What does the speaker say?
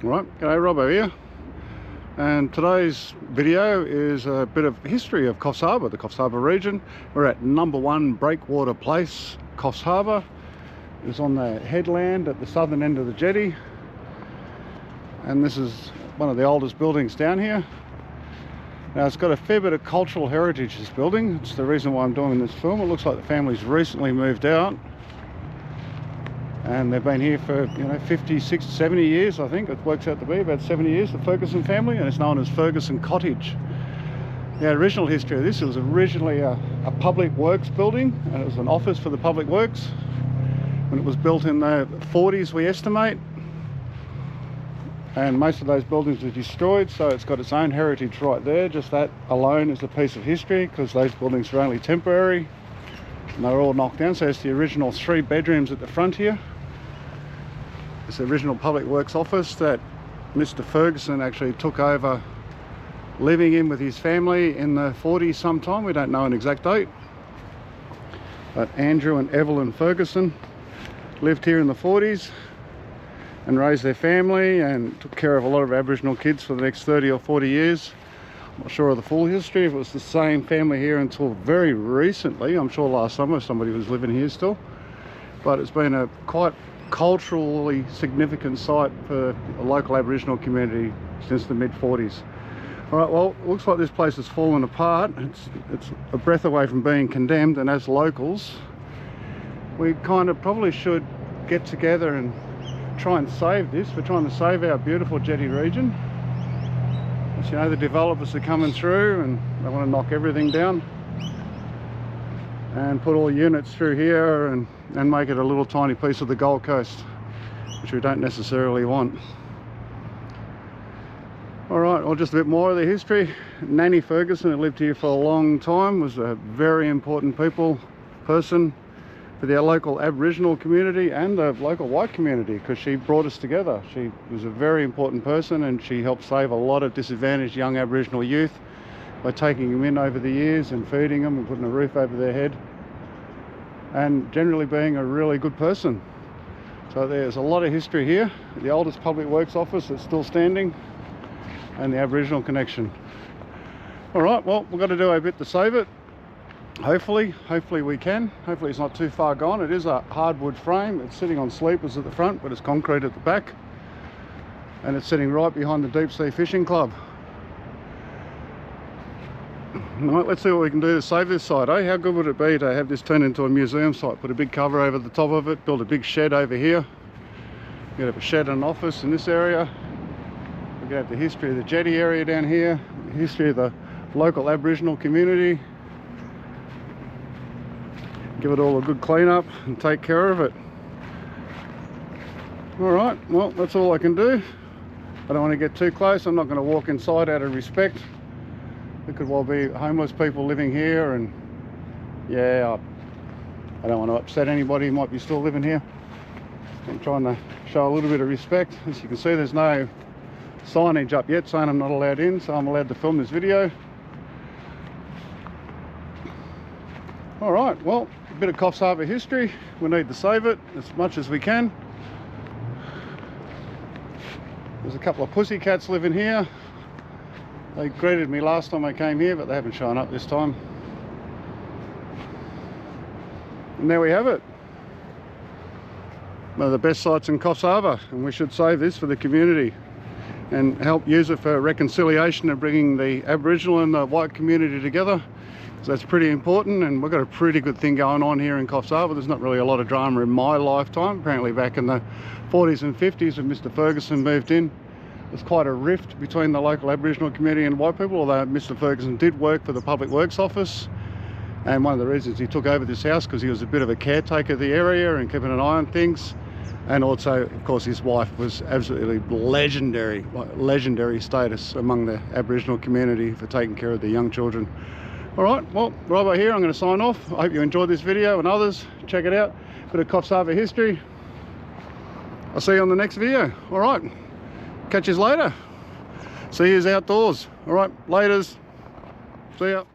Right, g'day, Robbot here, and today's video is a bit of history of Coffs Harbour, the Coffs Harbour region. We're at number 1 Breakwater Place, Coffs Harbour. It's on the headland at the southern end of the jetty, and this is one of the oldest buildings down here. Now, it's got a fair bit of cultural heritage, this building. It's the reason why I'm doing this film. It looks like the family's recently moved out, and they've been here for 50, 60, 70 years. I think it works out to be about 70 years, the Ferguson family, and it's known as Ferguson Cottage. The original history of this, it was originally a public works building, and it was an office for the public works. When it was built in the 40s, we estimate, and most of those buildings are destroyed, so it's got its own heritage right there. Just that alone is a piece of history, because those buildings are only temporary and they're all knocked down. So it's the original 3 bedrooms at the front here. It's the original public works office that Mr. Ferguson actually took over living in with his family in the 40s sometime. We don't know an exact date, but Andrew and Evelyn Ferguson lived here in the 40s and raised their family and took care of a lot of Aboriginal kids for the next 30 or 40 years. I'm not sure of the full history, if it was the same family here until very recently. I'm sure last summer somebody was living here still, but it's been a quite culturally significant site for a local Aboriginal community since the mid-40s. All right, well, it looks like this place has fallen apart. It's a breath away from being condemned, and as locals, we kind of probably should get together and try and save this. We're trying to save our beautiful Jetty region. As you know, the developers are coming through and they want to knock everything down and put all units through here and make it a little tiny piece of the Gold Coast, which we don't necessarily want. All right, well, just a bit more of the history. Nanny Ferguson, who lived here for a long time, was a very important person for the local Aboriginal community and the local white community, because she brought us together. She was a very important person, and she helped save a lot of disadvantaged young Aboriginal youth by taking them in over the years and feeding them and putting a roof over their head, and generally being a really good person. So there's a lot of history here. The oldest public works office that's still standing, and the Aboriginal connection. All right, well, we've got to do a bit to save it. Hopefully we can. Hopefully it's not too far gone. It is a hardwood frame. It's sitting on sleepers at the front, but it's concrete at the back, and it's sitting right behind the Deep Sea Fishing Club. Right, let's see what we can do to save this site, eh? How good would it be to have this turned into a museum site? Put a big cover over the top of it, build a big shed over here. We could have a shed and an office in this area. We could have the history of the jetty area down here, the history of the local Aboriginal community. Give it all a good clean up and take care of it. All right, well, that's all I can do. I don't want to get too close. I'm not going to walk inside out of respect. There could well be homeless people living here, and yeah, I don't want to upset anybody who might be still living here. I'm trying to show a little bit of respect. As you can see, there's no signage up yet saying I'm not allowed in, so I'm allowed to film this video. All right, well, a bit of Coffs Harbour history. We need to save it as much as we can. There's a couple of pussycats living here. They greeted me last time I came here, but they haven't shown up this time. And there we have it. One of the best sites in Coffs Harbour, and we should save this for the community and help use it for reconciliation and bringing the Aboriginal and the white community together. So that's pretty important, and we've got a pretty good thing going on here in Coffs Harbour. There's not really a lot of drama in my lifetime. Apparently back in the 40s and 50s when Mr. Ferguson moved in, there's quite a rift between the local Aboriginal community and white people, although Mr. Ferguson did work for the Public Works Office. And one of the reasons he took over this house, because he was a bit of a caretaker of the area and keeping an eye on things. And also, of course, his wife was absolutely legendary status among the Aboriginal community for taking care of the young children. All right, well, Robbot here. I'm going to sign off. I hope you enjoyed this video, and others. Check it out. Bit of Coffs Harbour history. I'll see you on the next video. All right, catch you later. See yous outdoors. All right, laters. See ya.